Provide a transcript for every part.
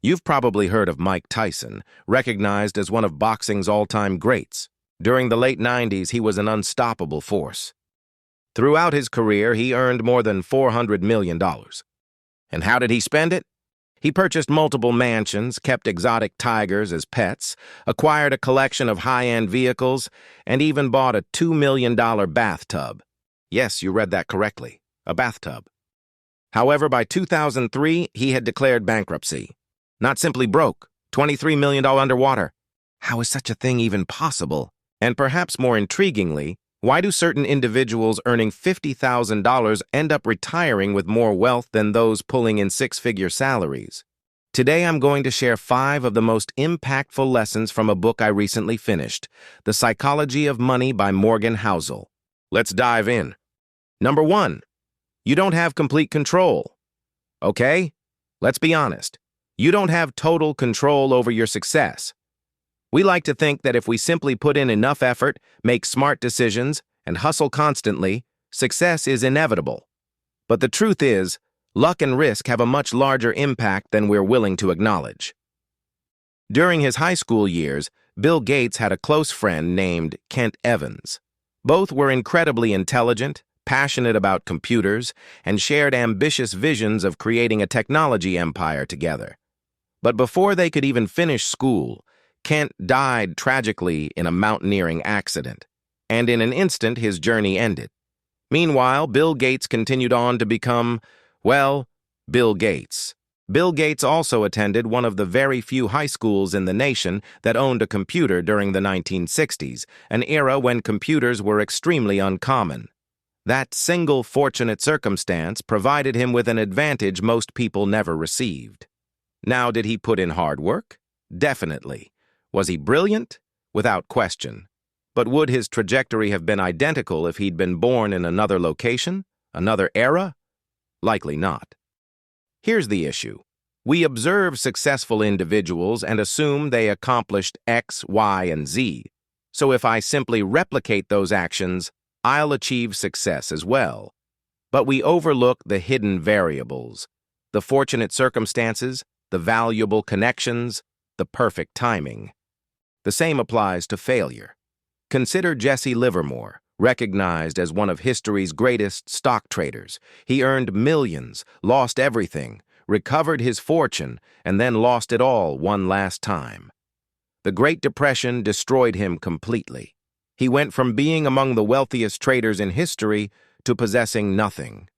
You've probably heard of Mike Tyson, recognized as one of boxing's all-time greats. During the late 90s, he was an unstoppable force. Throughout his career, he earned more than $400 million. And how did he spend it? He purchased multiple mansions, kept exotic tigers as pets, acquired a collection of high-end vehicles, and even bought a $2 million bathtub. Yes, you read that correctly, a bathtub. However, by 2003, he had declared bankruptcy. Not simply broke, $23 million underwater. How is such a thing even possible? And perhaps more intriguingly, why do certain individuals earning $50,000 end up retiring with more wealth than those pulling in six-figure salaries? Today I'm going to share 5 of the most impactful lessons from a book I recently finished, The Psychology of Money by Morgan Housel. Let's dive in. Number 1, you don't have complete control. Okay? Let's be honest. You don't have total control over your success. We like to think that if we simply put in enough effort, make smart decisions, and hustle constantly, success is inevitable. But the truth is, luck and risk have a much larger impact than we're willing to acknowledge. During his high school years, Bill Gates had a close friend named Kent Evans. Both were incredibly intelligent, passionate about computers, and shared ambitious visions of creating a technology empire together. But before they could even finish school, Kent died tragically in a mountaineering accident, and in an instant his journey ended. Meanwhile, Bill Gates continued on to become, well, Bill Gates. Bill Gates also attended one of the very few high schools in the nation that owned a computer during the 1960s, an era when computers were extremely uncommon. That single fortunate circumstance provided him with an advantage most people never received. Now, did he put in hard work? Definitely. Was he brilliant? Without question. But would his trajectory have been identical if he'd been born in another location, another era? Likely not. Here's the issue. We observe successful individuals and assume they accomplished X, Y, and Z. So if I simply replicate those actions, I'll achieve success as well. But we overlook the hidden variables, the fortunate circumstances, the valuable connections, the perfect timing. The same applies to failure. Consider Jesse Livermore, recognized as one of history's greatest stock traders. He earned millions, lost everything, recovered his fortune, and then lost it all one last time. The Great Depression destroyed him completely. He went from being among the wealthiest traders in history to possessing nothing.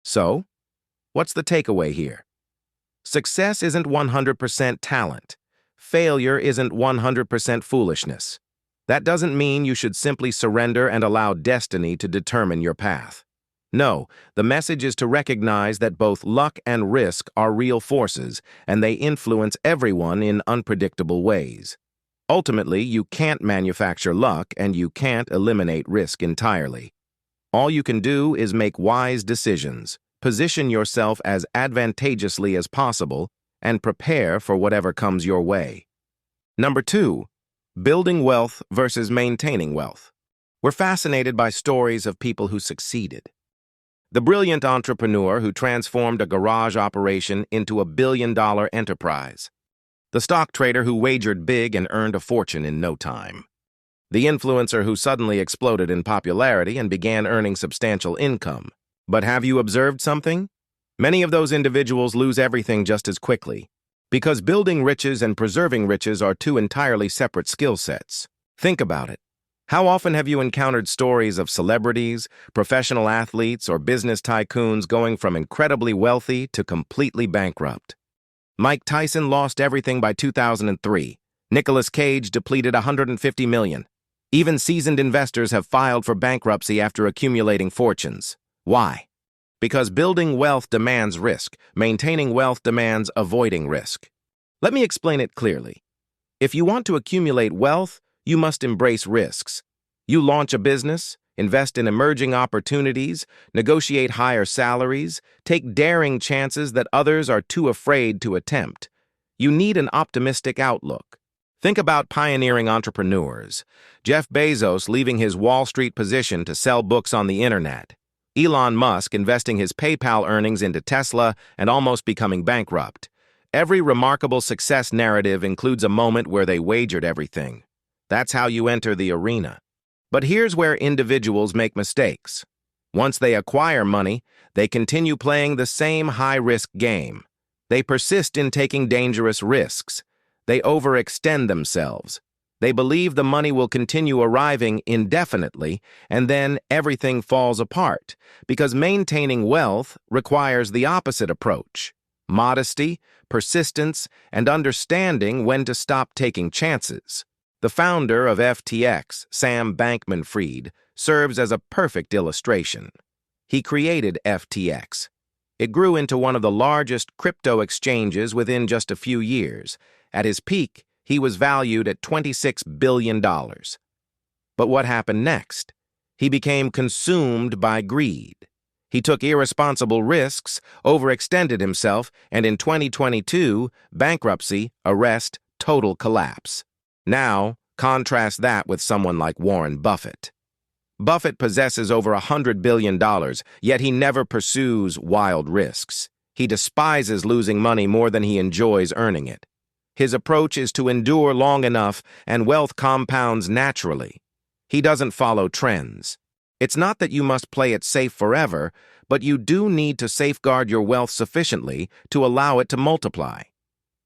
So, what's the takeaway here? Success isn't 100% talent. Failure isn't 100% foolishness. That doesn't mean you should simply surrender and allow destiny to determine your path. No, the message is to recognize that both luck and risk are real forces, and they influence everyone in unpredictable ways. Ultimately, you can't manufacture luck, and you can't eliminate risk entirely. All you can do is make wise decisions, position yourself as advantageously as possible, and prepare for whatever comes your way. Number 2, building wealth versus maintaining wealth. We're fascinated by stories of people who succeeded. The brilliant entrepreneur who transformed a garage operation into a billion-dollar enterprise. The stock trader who wagered big and earned a fortune in no time. The influencer who suddenly exploded in popularity and began earning substantial income. But have you observed something? Many of those individuals lose everything just as quickly, because building riches and preserving riches are 2 entirely separate skill sets. Think about it. How often have you encountered stories of celebrities, professional athletes, or business tycoons going from incredibly wealthy to completely bankrupt? Mike Tyson lost everything by 2003. Nicolas Cage depleted $150 million. Even seasoned investors have filed for bankruptcy after accumulating fortunes. Why? Because building wealth demands risk. Maintaining wealth demands avoiding risk. Let me explain it clearly. If you want to accumulate wealth, you must embrace risks. You launch a business, invest in emerging opportunities, negotiate higher salaries, take daring chances that others are too afraid to attempt. You need an optimistic outlook. Think about pioneering entrepreneurs. Jeff Bezos leaving his Wall Street position to sell books on the internet. Elon Musk investing his PayPal earnings into Tesla and almost becoming bankrupt. Every remarkable success narrative includes a moment where they wagered everything. That's how you enter the arena. But here's where individuals make mistakes. Once they acquire money, they continue playing the same high-risk game. They persist in taking dangerous risks. They overextend themselves. They believe the money will continue arriving indefinitely, and then everything falls apart, because maintaining wealth requires the opposite approach: modesty, persistence, and understanding when to stop taking chances. The founder of FTX, Sam Bankman-Fried, serves as a perfect illustration. He created FTX. It grew into one of the largest crypto exchanges within just a few years. At his peak, he was valued at $26 billion. But what happened next? He became consumed by greed. He took irresponsible risks, overextended himself, and in 2022, bankruptcy, arrest, total collapse. Now, contrast that with someone like Warren Buffett. Buffett possesses over $100 billion, yet he never pursues wild risks. He despises losing money more than he enjoys earning it. His approach is to endure long enough, and wealth compounds naturally. He doesn't follow trends. It's not that you must play it safe forever, but you do need to safeguard your wealth sufficiently to allow it to multiply.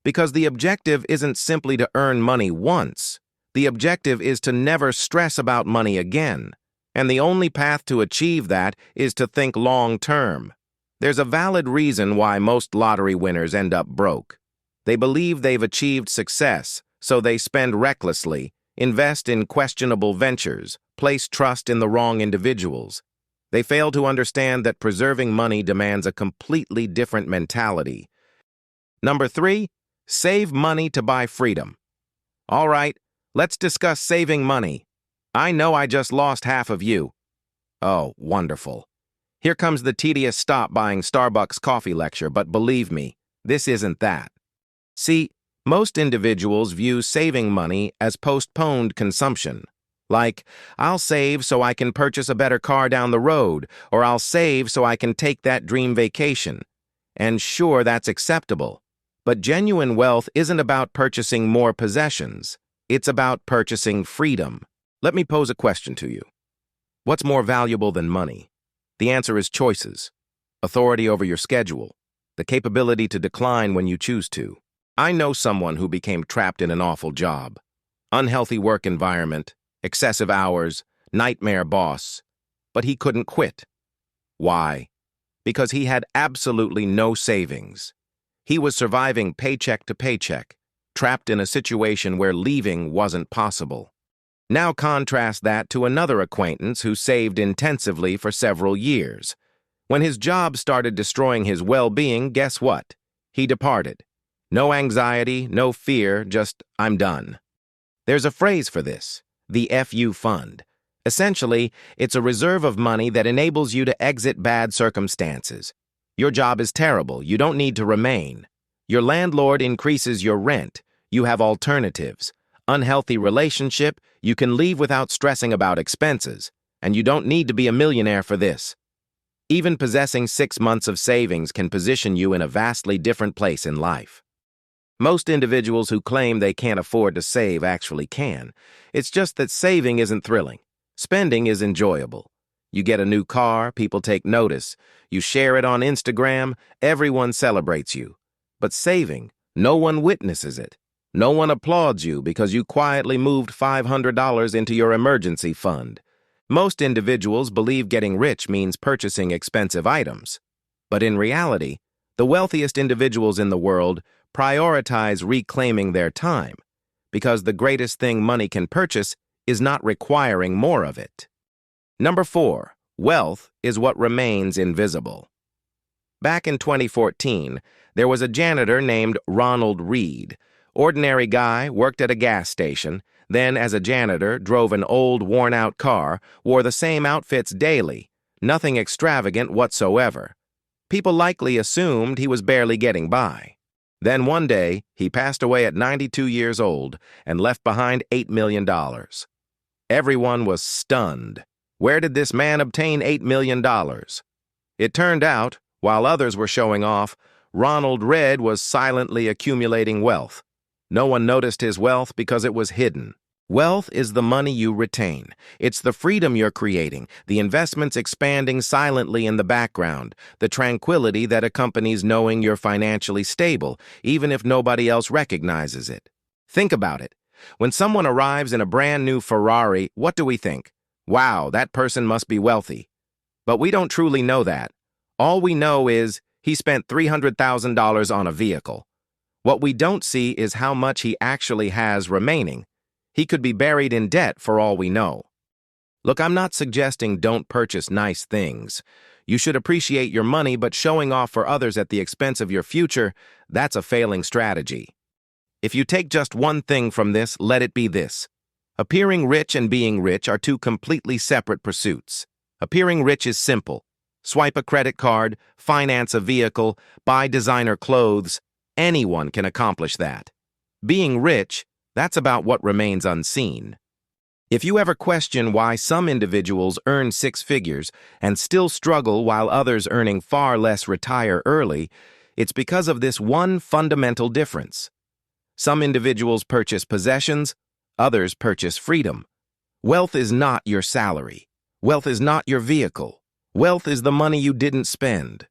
Because the objective isn't simply to earn money once. The objective is to never stress about money again. And the only path to achieve that is to think long-term. There's a valid reason why most lottery winners end up broke. They believe they've achieved success, so they spend recklessly, invest in questionable ventures, place trust in the wrong individuals. They fail to understand that preserving money demands a completely different mentality. Number 3, save money to buy freedom. All right, let's discuss saving money. I know I just lost half of you. Oh, wonderful. Here comes the tedious stop buying Starbucks coffee lecture, but believe me, this isn't that. See, most individuals view saving money as postponed consumption. Like, I'll save so I can purchase a better car down the road, or I'll save so I can take that dream vacation. And sure, that's acceptable. But genuine wealth isn't about purchasing more possessions. It's about purchasing freedom. Let me pose a question to you. What's more valuable than money? The answer is choices. Authority over your schedule. The capability to decline when you choose to. I know someone who became trapped in an awful job. Unhealthy work environment, excessive hours, nightmare boss. But he couldn't quit. Why? Because he had absolutely no savings. He was surviving paycheck to paycheck, trapped in a situation where leaving wasn't possible. Now contrast that to another acquaintance who saved intensively for several years. When his job started destroying his well-being, guess what? He departed. No anxiety, no fear, just, I'm done. There's a phrase for this, the FU fund. Essentially, it's a reserve of money that enables you to exit bad circumstances. Your job is terrible, you don't need to remain. Your landlord increases your rent, you have alternatives. Unhealthy relationship, you can leave without stressing about expenses, and you don't need to be a millionaire for this. Even possessing 6 months of savings can position you in a vastly different place in life. Most individuals who claim they can't afford to save actually can. It's just that saving isn't thrilling. Spending is enjoyable. You get a new car, people take notice. You share it on Instagram, everyone celebrates you. But saving, no one witnesses it. No one applauds you because you quietly moved $500 into your emergency fund. Most individuals believe getting rich means purchasing expensive items. But in reality, the wealthiest individuals in the world prioritize reclaiming their time, because the greatest thing money can purchase is not requiring more of it. Number 4, wealth is what remains invisible. Back in 2014, there was a janitor named Ronald Reed. Ordinary guy, worked at a gas station, then as a janitor drove an old worn-out car, wore the same outfits daily, nothing extravagant whatsoever. People likely assumed he was barely getting by. Then one day, he passed away at 92 years old and left behind $8 million. Everyone was stunned. Where did this man obtain $8 million? It turned out, while others were showing off, Ronald Reagan was silently accumulating wealth. No one noticed his wealth because it was hidden. Wealth is the money you retain. It's the freedom you're creating, the investments expanding silently in the background, the tranquility that accompanies knowing you're financially stable, even if nobody else recognizes it. Think about it. When someone arrives in a brand new Ferrari, what do we think? Wow, that person must be wealthy. But we don't truly know that. All we know is he spent $300,000 on a vehicle. What we don't see is how much he actually has remaining. He could be buried in debt for all we know. Look, I'm not suggesting don't purchase nice things. You should appreciate your money, but showing off for others at the expense of your future, that's a failing strategy. If you take just one thing from this, let it be this. Appearing rich and being rich are two completely separate pursuits. Appearing rich is simple. Swipe a credit card, finance a vehicle, buy designer clothes. Anyone can accomplish that. Being rich, that's about what remains unseen. If you ever question why some individuals earn six figures and still struggle while others earning far less retire early, it's because of this one fundamental difference. Some individuals purchase possessions, others purchase freedom. Wealth is not your salary. Wealth is not your vehicle. Wealth is the money you didn't spend.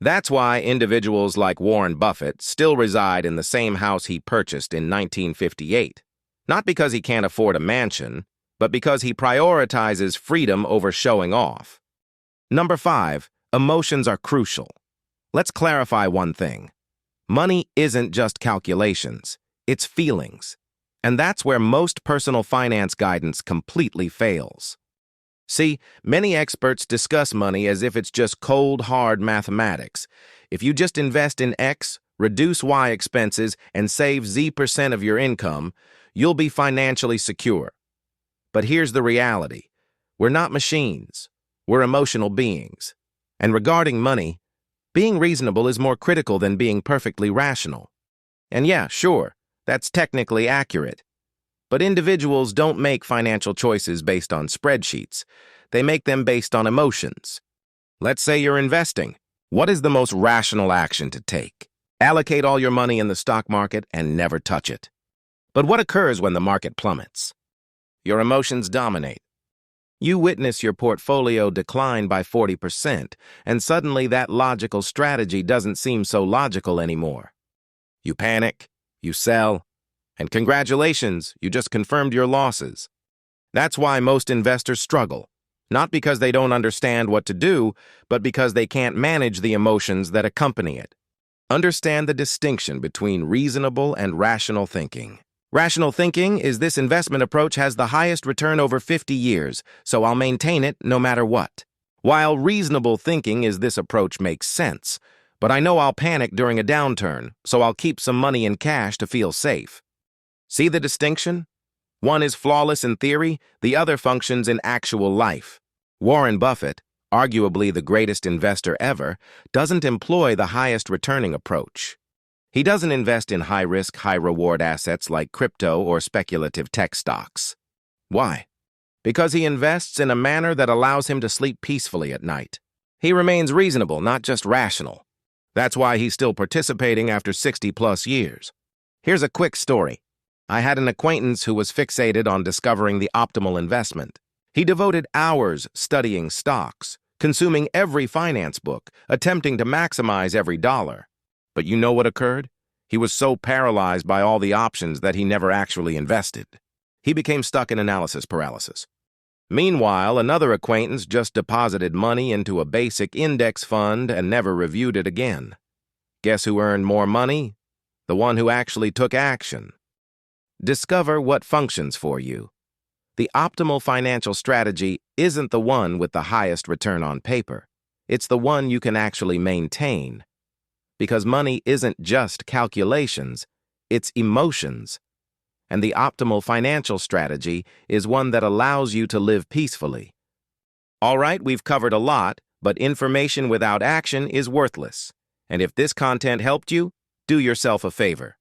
That's why individuals like Warren Buffett still reside in the same house he purchased in 1958. Not because he can't afford a mansion, but because he prioritizes freedom over showing off. Number 5, emotions are crucial. Let's clarify one thing. Money isn't just calculations, it's feelings. And that's where most personal finance guidance completely fails. See, many experts discuss money as if it's just cold, hard mathematics. If you just invest in X, reduce Y expenses, and save Z% of your income, you'll be financially secure. But here's the reality. We're not machines. We're emotional beings. And regarding money, being reasonable is more critical than being perfectly rational. And yeah, sure, that's technically accurate. But individuals don't make financial choices based on spreadsheets. They make them based on emotions. Let's say you're investing. What is the most rational action to take? Allocate all your money in the stock market and never touch it. But what occurs when the market plummets? Your emotions dominate. You witness your portfolio decline by 40%, and suddenly that logical strategy doesn't seem so logical anymore. You panic, you sell, and congratulations, you just confirmed your losses. That's why most investors struggle, not because they don't understand what to do, but because they can't manage the emotions that accompany it. Understand the distinction between reasonable and rational thinking. Rational thinking is this investment approach has the highest return over 50 years, so I'll maintain it no matter what. While reasonable thinking is this approach makes sense, but I know I'll panic during a downturn, so I'll keep some money in cash to feel safe. See the distinction? One is flawless in theory, the other functions in actual life. Warren Buffett, arguably the greatest investor ever, doesn't employ the highest returning approach. He doesn't invest in high-risk, high-reward assets like crypto or speculative tech stocks. Why? Because he invests in a manner that allows him to sleep peacefully at night. He remains reasonable, not just rational. That's why he's still participating after 60-plus years. Here's a quick story. I had an acquaintance who was fixated on discovering the optimal investment. He devoted hours studying stocks, consuming every finance book, attempting to maximize every dollar. But you know what occurred? He was so paralyzed by all the options that he never actually invested. He became stuck in analysis paralysis. Meanwhile, another acquaintance just deposited money into a basic index fund and never reviewed it again. Guess who earned more money? The one who actually took action. Discover what functions for you. The optimal financial strategy isn't the one with the highest return on paper. It's the one you can actually maintain. Because money isn't just calculations, it's emotions. And the optimal financial strategy is one that allows you to live peacefully. All right, we've covered a lot, but information without action is worthless. And if this content helped you, do yourself a favor.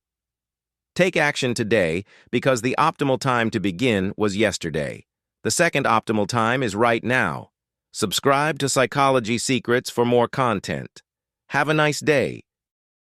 Take action today because the optimal time to begin was yesterday. The second optimal time is right now. Subscribe to Psychology Secrets for more content. Have a nice day.